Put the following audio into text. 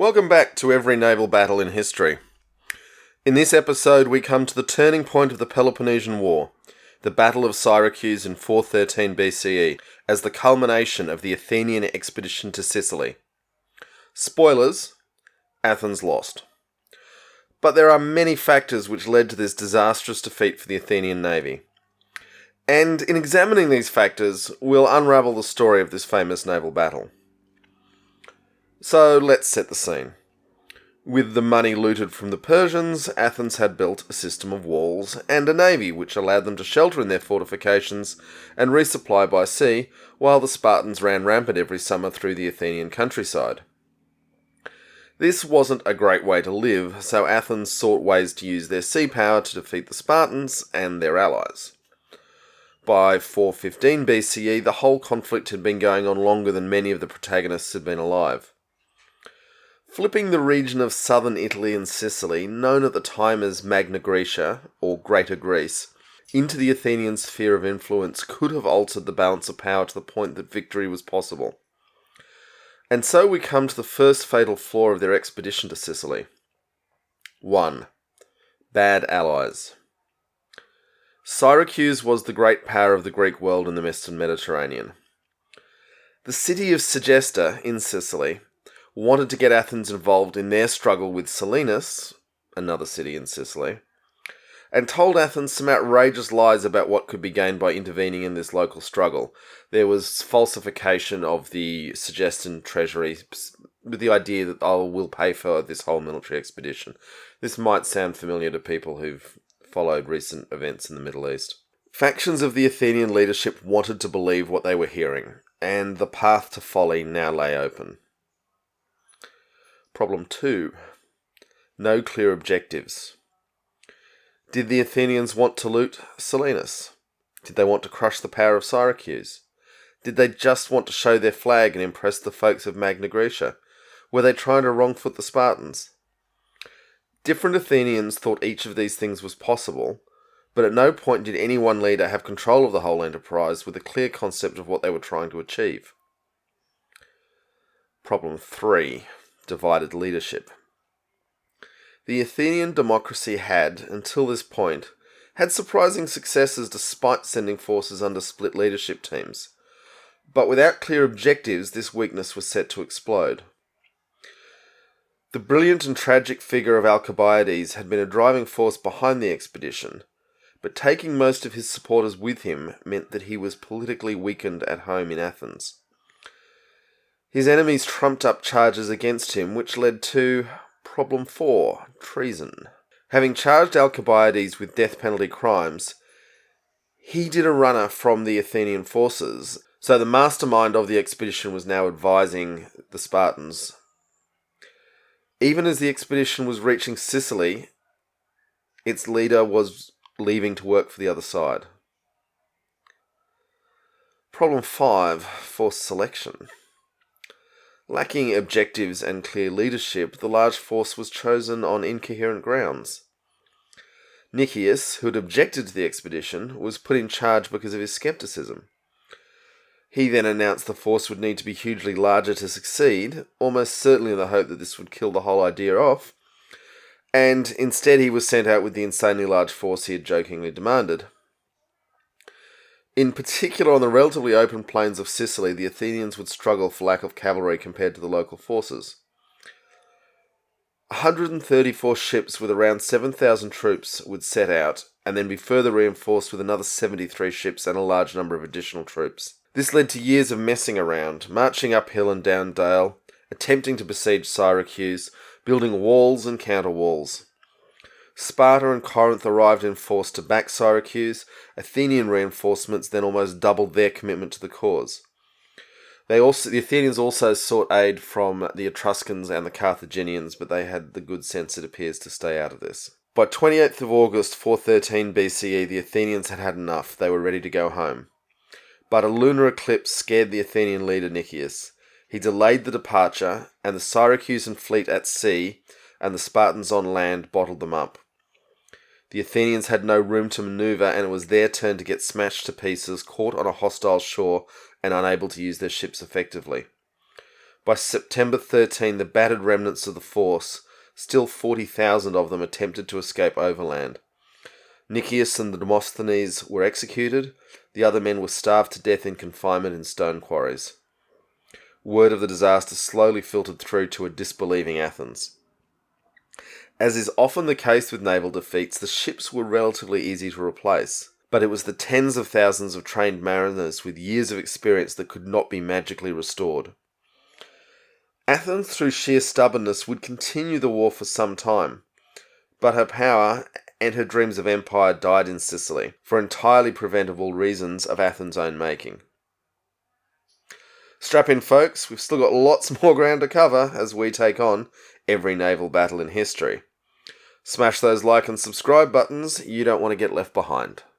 Welcome back to every naval battle in history. In this episode, we come to the turning point of the Peloponnesian War, the Battle of Syracuse in 413 BCE, as the culmination of the Athenian Expedition to Sicily. Spoilers, Athens lost. But there are many factors which led to this disastrous defeat for the Athenian navy. And in examining these factors, we'll unravel the story of this famous naval battle. So let's set the scene. With the money looted from the Persians, Athens had built a system of walls and a navy which allowed them to shelter in their fortifications and resupply by sea, while the Spartans ran rampant every summer through the Athenian countryside. This wasn't a great way to live, so Athens sought ways to use their sea power to defeat the Spartans and their allies. By 415 BCE, the whole conflict had been going on longer than many of the protagonists had been alive. Flipping the region of southern Italy and Sicily, known at the time as Magna Graecia, or Greater Greece, into the Athenian sphere of influence could have altered the balance of power to the point that victory was possible. And so we come to the first fatal flaw of their expedition to Sicily. 1. Bad allies. Syracuse was the great power of the Greek world in the Western Mediterranean. The city of Segesta in Sicily wanted to get Athens involved in their struggle with Selinus, another city in Sicily, and told Athens some outrageous lies about what could be gained by intervening in this local struggle. There was falsification of the Segestan treasury with the idea that, we'll pay for this whole military expedition. This might sound familiar to people who've followed recent events in the Middle East. Factions of the Athenian leadership wanted to believe what they were hearing, and the path to folly now lay open. Problem 2. No clear objectives. Did the Athenians want to loot Selinus? Did they want to crush the power of Syracuse? Did they just want to show their flag and impress the folks of Magna Graecia? Were they trying to wrongfoot the Spartans? Different Athenians thought each of these things was possible, but at no point did any one leader have control of the whole enterprise with a clear concept of what they were trying to achieve. Problem 3. Divided leadership. The Athenian democracy had, until this point, had surprising successes despite sending forces under split leadership teams. But without clear objectives, this weakness was set to explode. The brilliant and tragic figure of Alcibiades had been a driving force behind the expedition, but taking most of his supporters with him meant that he was politically weakened at home in Athens. His enemies trumped up charges against him, which led to Problem 4, treason. Having charged Alcibiades with death penalty crimes, he did a runner from the Athenian forces, so the mastermind of the expedition was now advising the Spartans. Even as the expedition was reaching Sicily, its leader was leaving to work for the other side. Problem 5, forced selection. Lacking objectives and clear leadership, the large force was chosen on incoherent grounds. Nicias, who had objected to the expedition, was put in charge because of his skepticism. He then announced the force would need to be hugely larger to succeed, almost certainly in the hope that this would kill the whole idea off, and instead he was sent out with the insanely large force he had jokingly demanded. In particular, on the relatively open plains of Sicily, the Athenians would struggle for lack of cavalry compared to the local forces. 134 ships with around 7,000 troops would set out, and then be further reinforced with another 73 ships and a large number of additional troops. This led to years of messing around, marching uphill and down dale, attempting to besiege Syracuse, building walls and counter-walls. Sparta and Corinth arrived in force to back Syracuse. Athenian reinforcements then almost doubled their commitment to the cause. The Athenians also sought aid from the Etruscans and the Carthaginians, but they had the good sense, it appears, to stay out of this. By 28th of August 413 BCE, the Athenians had had enough. They were ready to go home. But a lunar eclipse scared the Athenian leader Nicias. He delayed the departure, and the Syracusan fleet at sea and the Spartans on land bottled them up. The Athenians had no room to maneuver, and it was their turn to get smashed to pieces, caught on a hostile shore, and unable to use their ships effectively. By September 13, the battered remnants of the force, still 40,000 of them, attempted to escape overland. Nicias and the Demosthenes were executed. The other men were starved to death in confinement in stone quarries. Word of the disaster slowly filtered through to a disbelieving Athens. As is often the case with naval defeats, the ships were relatively easy to replace, but it was the tens of thousands of trained mariners with years of experience that could not be magically restored. Athens, through sheer stubbornness, would continue the war for some time, but her power and her dreams of empire died in Sicily, for entirely preventable reasons of Athens' own making. Strap in, folks, we've still got lots more ground to cover as we take on every naval battle in history. Smash those like and subscribe buttons, you don't want to get left behind.